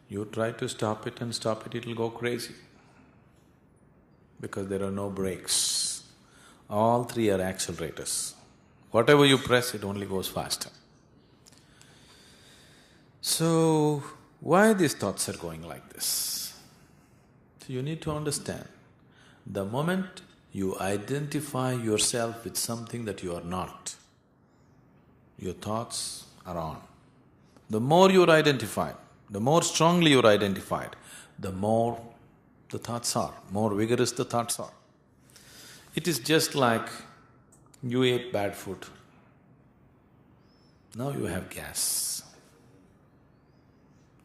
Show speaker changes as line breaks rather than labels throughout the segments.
You try to stop it and stop it, it'll go crazy. Because there are no brakes. All three are accelerators. Whatever you press, it only goes faster. So, why these thoughts are going like this? So you need to understand, the moment you identify yourself with something that you are not, your thoughts are on. The more you're identified, the more strongly you're identified, the more the thoughts are, more vigorous the thoughts are. It is just like you ate bad food. Now you have gas.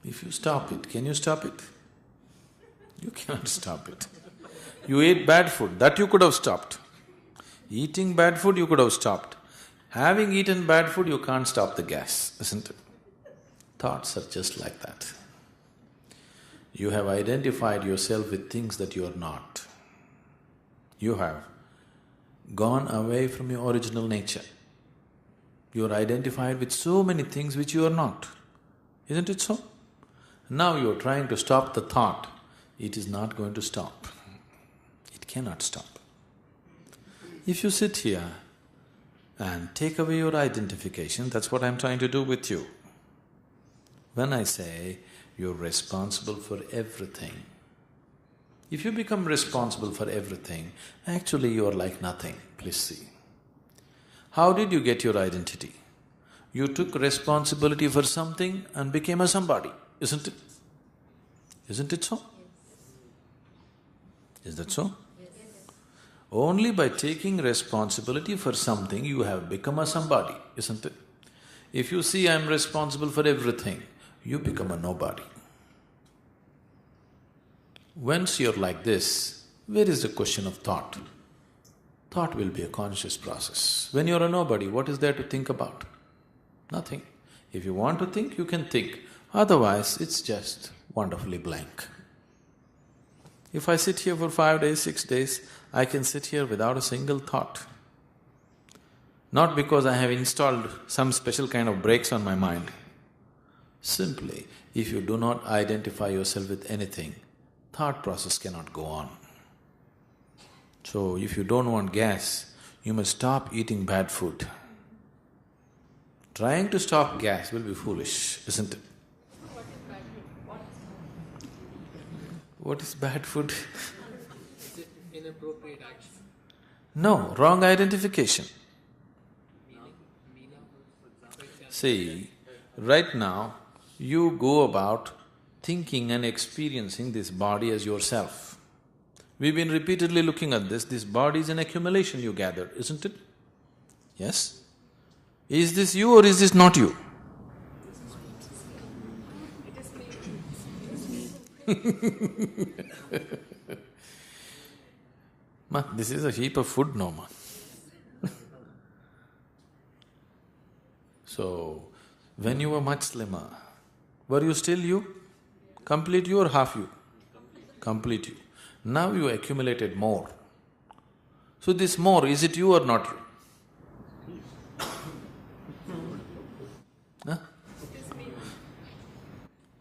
If you stop it, can you stop it? You cannot stop it. You ate bad food, that you could have stopped. Eating bad food, you could have stopped. Having eaten bad food, you can't stop the gas, isn't it? Thoughts are just like that. You have identified yourself with things that you are not. You have gone away from your original nature. You are identified with so many things which you are not. Isn't it so? Now you are trying to stop the thought. It is not going to stop. It cannot stop. If you sit here and take away your identification, that's what I'm trying to do with you. When I say you're responsible for everything, if you become responsible for everything, actually you are like nothing, please see. How did you get your identity? You took responsibility for something and became a somebody, isn't it? Isn't it so? Is that so? Only by taking responsibility for something you have become a somebody, isn't it? If you see I'm responsible for everything, you become a nobody. Once you're like this, where is the question of thought? Thought will be a conscious process. When you're a nobody, what is there to think about? Nothing. If you want to think, you can think. Otherwise, it's just wonderfully blank. If I sit here for 5 days, 6 days, I can sit here without a single thought. Not because I have installed some special kind of brakes on my mind. Simply, if you do not identify yourself with anything, thought process cannot go on. So, if you don't want gas, you must stop eating bad food. Trying to stop gas will be foolish, isn't it? What is bad food?
Is it inappropriate action?
No, wrong identification. See, right now, you go about thinking and experiencing this body as yourself. We've been repeatedly looking at this body is an accumulation you gathered, isn't it? Yes? Is this you or is this not you? Ma, this is a heap of food, no ma. So, when you were much slimmer, were you still you? Complete you or half you? Complete you. Now you accumulated more. So this more, is it you or not you? Huh?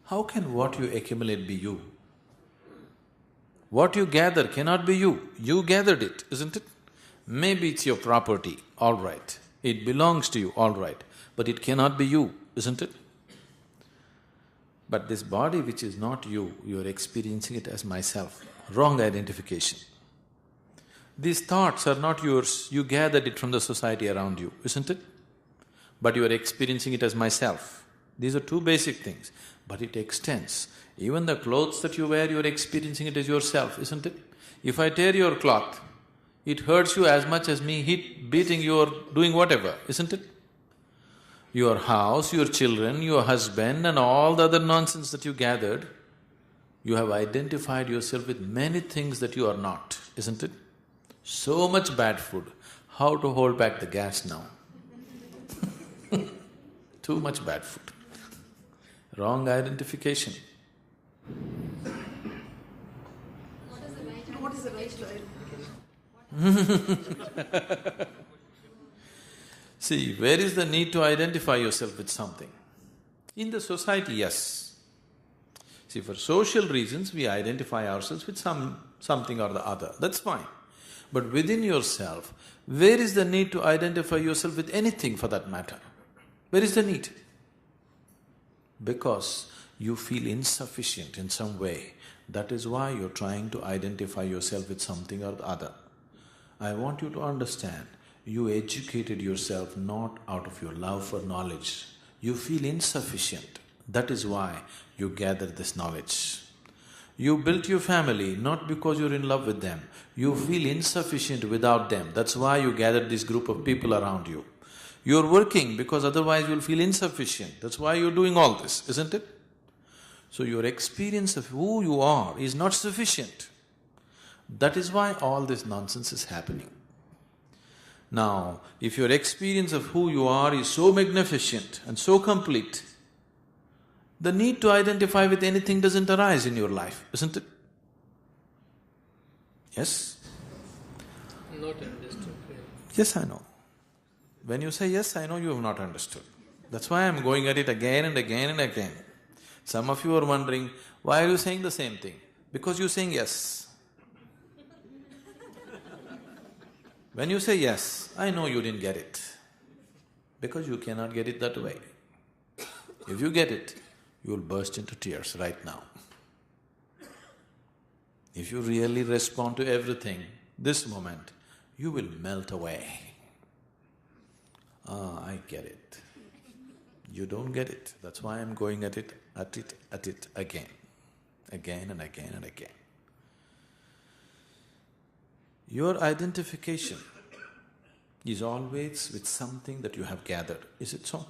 How can what you accumulate be you? What you gather cannot be you. You gathered it, isn't it? Maybe it's your property, all right. It belongs to you, all right. But it cannot be you, isn't it? But this body which is not you, you are experiencing it as myself. Wrong identification. These thoughts are not yours, you gathered it from the society around you, isn't it? But you are experiencing it as myself. These are two basic things, but it extends. Even the clothes that you wear, you are experiencing it as yourself, isn't it? If I tear your cloth, it hurts you as much as me beating you or doing whatever, isn't it? Your house, your children, your husband and all the other nonsense that you gathered, you have identified yourself with many things that you are not, isn't it? So much bad food, how to hold back the gas now? Too much bad food. Wrong identification.
What is the right identification?
See, where is the need to identify yourself with something? In the society, yes. See, for social reasons, we identify ourselves with something or the other, that's fine. But within yourself, where is the need to identify yourself with anything for that matter? Where is the need? Because you feel insufficient in some way. That is why you're trying to identify yourself with something or the other. I want you to understand, you educated yourself not out of your love for knowledge. You feel insufficient. That is why you gathered this knowledge. You built your family not because you're in love with them. You feel insufficient without them. That's why you gathered this group of people around you. You're working because otherwise you'll feel insufficient. That's why you're doing all this, isn't it? So your experience of who you are is not sufficient. That is why all this nonsense is happening. Now, if your experience of who you are is so magnificent and so complete, the need to identify with anything doesn't arise in your life, isn't it? Yes?
Not understood.
Yes, I know. When you say yes, I know you have not understood. That's why I'm going at it again and again and again. Some of you are wondering, why are you saying the same thing? Because you're saying yes. When you say yes, I know you didn't get it. Because you cannot get it that way. If you get it, you'll burst into tears right now. If you really respond to everything, this moment, you will melt away. Ah, I get it. You don't get it. That's why I'm going at it again and again and again. Your identification is always with something that you have gathered, is it so?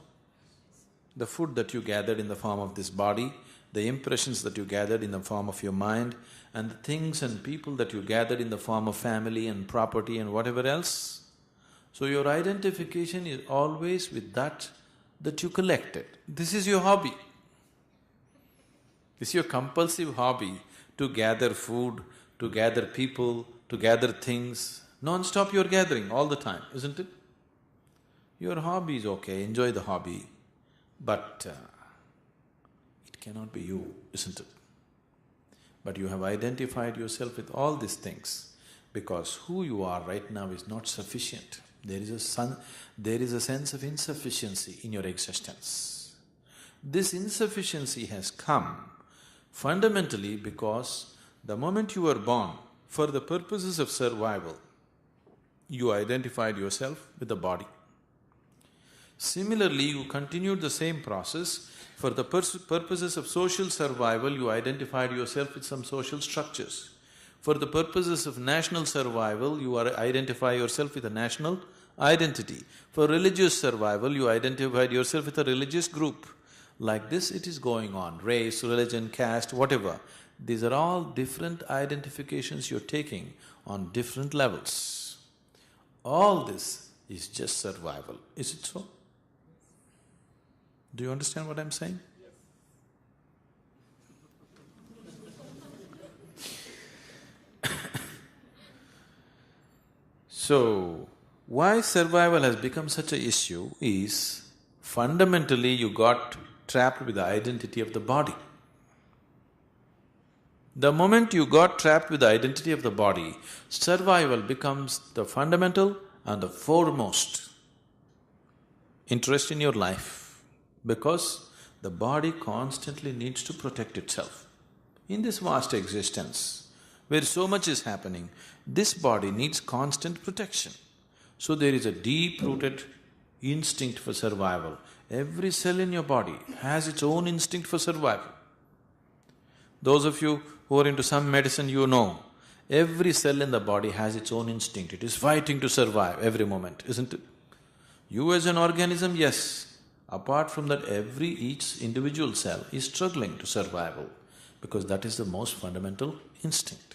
The food that you gathered in the form of this body, the impressions that you gathered in the form of your mind, and the things and people that you gathered in the form of family and property and whatever else. So your identification is always with that you collected. This is your hobby. This is your compulsive hobby, to gather food, to gather people, to gather things. Non-stop you're gathering all the time, isn't it? Your hobby is okay, enjoy the hobby, but it cannot be you, isn't it? But you have identified yourself with all these things because who you are right now is not sufficient. There is a sense of insufficiency in your existence. This insufficiency has come fundamentally because the moment you were born, for the purposes of survival, you identified yourself with the body. Similarly, you continued the same process. For the purposes of social survival, you identified yourself with some social structures. For the purposes of national survival, you identify yourself with a national identity. For religious survival, you identified yourself with a religious group. Like this it is going on, race, religion, caste, whatever. These are all different identifications you're taking on different levels. All this is just survival, is it so? Do you understand what I'm saying? So, why survival has become such an issue is fundamentally you got trapped with the identity of the body. The moment you got trapped with the identity of the body, survival becomes the fundamental and the foremost interest in your life, because the body constantly needs to protect itself. In this vast existence, where so much is happening, this body needs constant protection. So there is a deep-rooted instinct for survival. Every cell in your body has its own instinct for survival. Those of you who are into some medicine, you know, every cell in the body has its own instinct. It is fighting to survive every moment, isn't it? You as an organism, yes. Apart from that, each individual cell is struggling to survival, because that is the most fundamental instinct.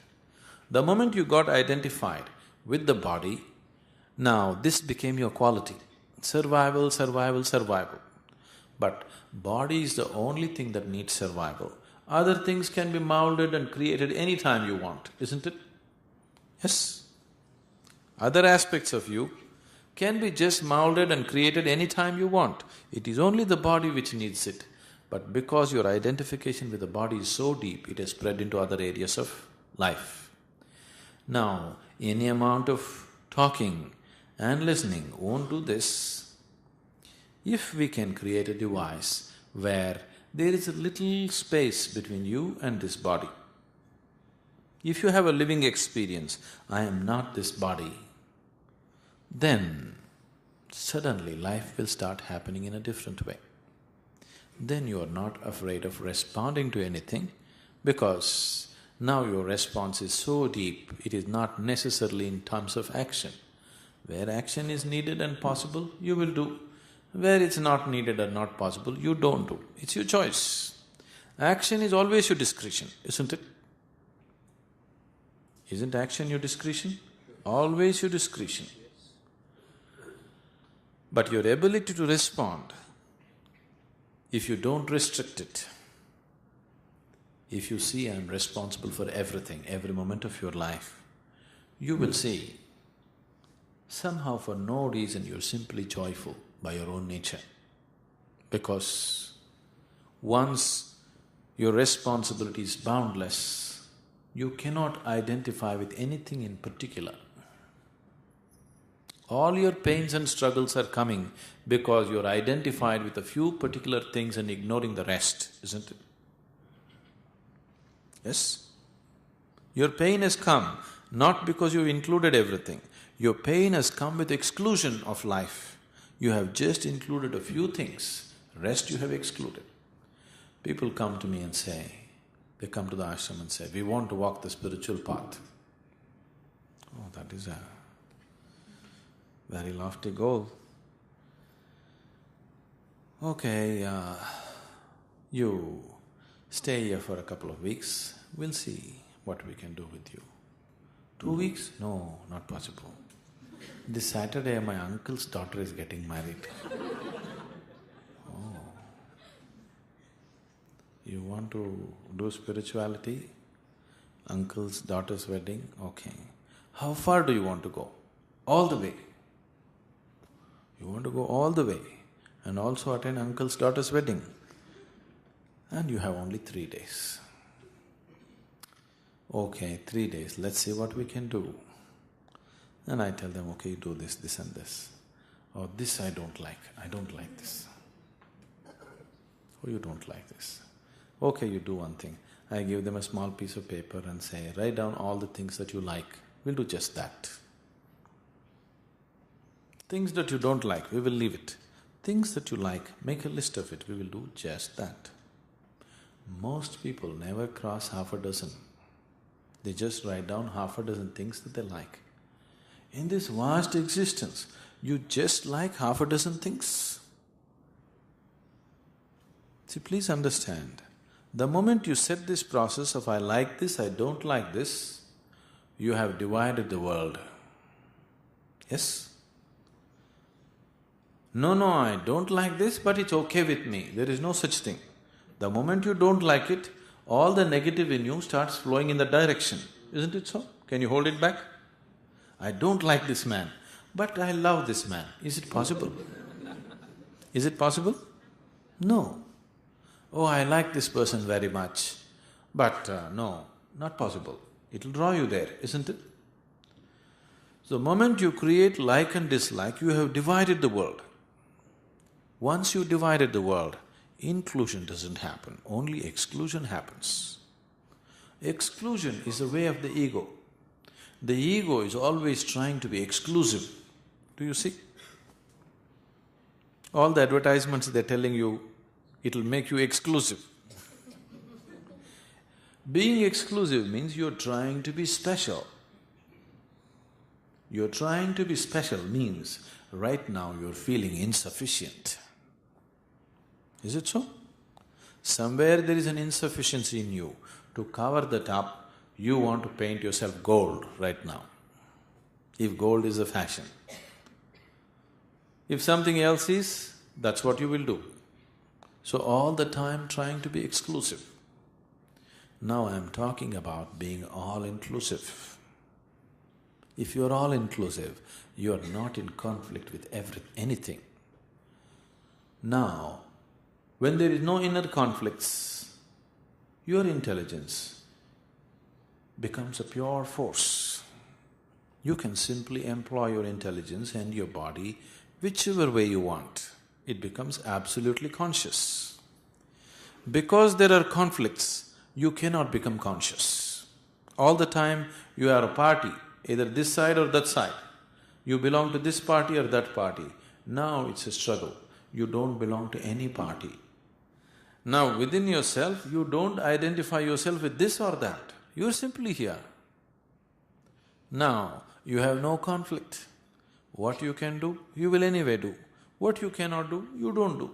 The moment you got identified with the body, now this became your quality. Survival, survival, survival. But body is the only thing that needs survival. Other things can be molded and created any time you want, isn't it? Yes. Other aspects of you can be just molded and created any time you want. It is only the body which needs it. But because your identification with the body is so deep, it has spread into other areas of life. Now, any amount of talking and listening won't do this. If we can create a device where there is a little space between you and this body, if you have a living experience, I am not this body, then suddenly life will start happening in a different way. Then you are not afraid of responding to anything because now your response is so deep, it is not necessarily in terms of action. Where action is needed and possible, you will do. Where it's not needed or not possible, you don't do. It's your choice. Action is always your discretion, isn't it? Isn't action your discretion? Always your discretion. But your ability to respond, if you don't restrict it, if you see I'm responsible for everything, every moment of your life, you will see somehow for no reason you're simply joyful by your own nature. Because once your responsibility is boundless, you cannot identify with anything in particular. All your pains and struggles are coming because you're identified with a few particular things and ignoring the rest, isn't it? Yes? Your pain has come not because you've included everything. Your pain has come with exclusion of life. You have just included a few things, rest you have excluded. People come to me and say, they come to the ashram and say, we want to walk the spiritual path. Oh, that is a very lofty goal. Okay, you stay here for a couple of weeks, we'll see what we can do with you. 2 weeks? No, not possible. This Saturday my uncle's daughter is getting married. Oh. You want to do spirituality? Uncle's daughter's wedding? Okay. How far do you want to go? All the way. You want to go all the way and also attend uncle's daughter's wedding. And you have only 3 days. Okay, 3 days, let's see what we can do. And I tell them, okay, you do this, this and this. Or this I don't like this. Oh, you don't like this. Okay, you do one thing. I give them a small piece of paper and say, write down all the things that you like, we'll do just that. Things that you don't like, we will leave it. Things that you like, make a list of it, we will do just that. Most people never cross half a dozen. They just write down half a dozen things that they like. In this vast existence, you just like half a dozen things. See, please understand, the moment you set this process of I like this, I don't like this, you have divided the world. Yes? No, I don't like this, but it's okay with me. There is no such thing. The moment you don't like it, all the negative in you starts flowing in that direction. Isn't it so? Can you hold it back? I don't like this man, but I love this man. Is it possible? Is it possible? No. Oh, I like this person very much, but no, not possible. It'll draw you there, isn't it? So the moment you create like and dislike, you have divided the world. Once you divided the world, inclusion doesn't happen, only exclusion happens. Exclusion is the way of the ego. The ego is always trying to be exclusive. Do you see? All the advertisements they're telling you, it'll make you exclusive. Being exclusive means you're trying to be special. You're trying to be special means right now you're feeling insufficient. Is it so? Somewhere there is an insufficiency in you. To cover that up, you want to paint yourself gold right now, if gold is a fashion. If something else is, that's what you will do. So all the time trying to be exclusive. Now I'm talking about being all-inclusive. If you're all-inclusive, you're not in conflict with anything. Now, When there is no inner conflicts, your intelligence becomes a pure force. You can simply employ your intelligence and your body whichever way you want. It becomes absolutely conscious. Because there are conflicts, you cannot become conscious. All the time you are a party, either this side or that side. You belong to this party or that party. Now it's a struggle. You don't belong to any party. Now within yourself, you don't identify yourself with this or that. You're simply here. Now you have no conflict. What you can do, you will anyway do. What you cannot do, you don't do.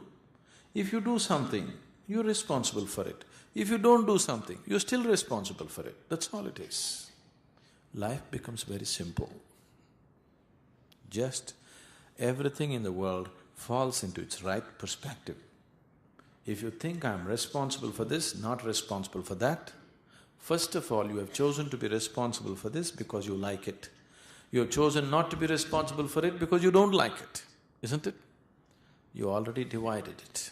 If you do something, you're responsible for it. If you don't do something, you're still responsible for it. That's all it is. Life becomes very simple. Just everything in the world falls into its right perspective. If you think I'm responsible for this, not responsible for that, first of all, you have chosen to be responsible for this because you like it. You have chosen not to be responsible for it because you don't like it, isn't it? You already divided it.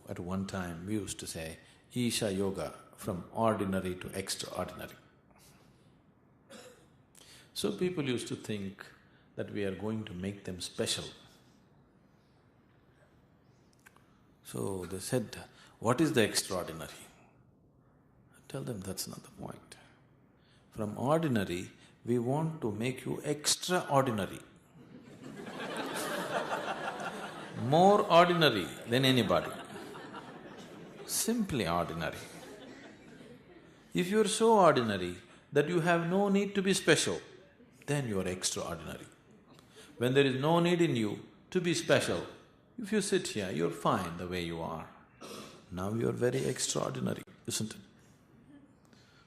At one time, we used to say, Isha Yoga, from ordinary to extraordinary. So people used to think that we are going to make them special. So they said, what is the extraordinary? I tell them that's not the point. From ordinary, we want to make you extraordinary. More ordinary than anybody. Simply ordinary. If you're so ordinary that you have no need to be special, then you're extraordinary. When there is no need in you to be special, if you sit here, you're fine the way you are. Now you're very extraordinary, isn't it?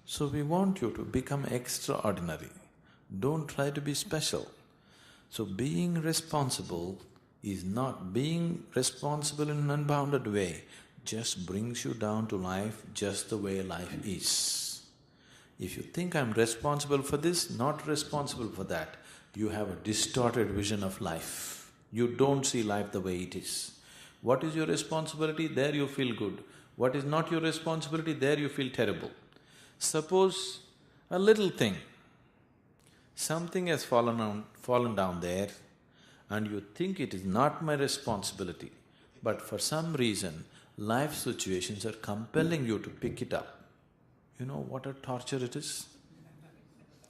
So we want you to become extraordinary. Don't try to be special. So being responsible is not being responsible in an unbounded way, just brings you down to life just the way life is. If you think I'm responsible for this, not responsible for that, you have a distorted vision of life. You don't see life the way it is. What is your responsibility? There you feel good. What is not your responsibility? There you feel terrible. Suppose a little thing, something has fallen down there, and you think it is not my responsibility, but for some reason, life situations are compelling you to pick it up. You know what a torture it is?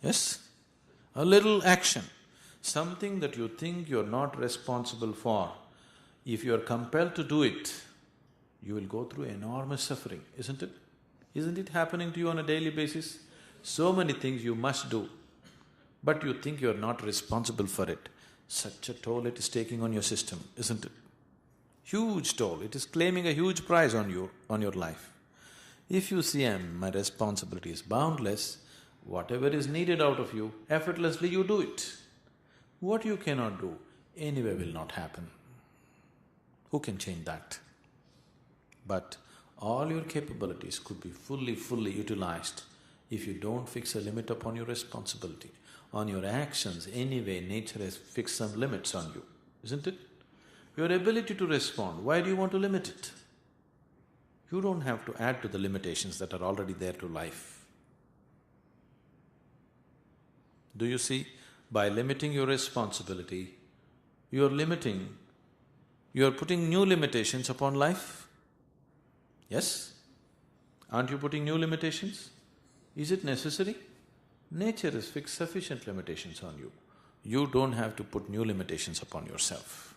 Yes? A little action, something that you think you're not responsible for, if you're compelled to do it, you will go through enormous suffering, isn't it? Isn't it happening to you on a daily basis? So many things you must do, but you think you're not responsible for it. Such a toll it is taking on your system, isn't it? Huge toll, it is claiming a huge price on your life. If you see my responsibility is boundless, whatever is needed out of you, effortlessly you do it. What you cannot do, anyway will not happen. Who can change that? But all your capabilities could be fully utilized if you don't fix a limit upon your responsibility. On your actions, anyway, nature has fixed some limits on you, isn't it? Your ability to respond, why do you want to limit it? You don't have to add to the limitations that are already there to life. Do you see? By limiting your responsibility, you're putting new limitations upon life. Yes? Aren't you putting new limitations? Is it necessary? Nature has fixed sufficient limitations on you. You don't have to put new limitations upon yourself.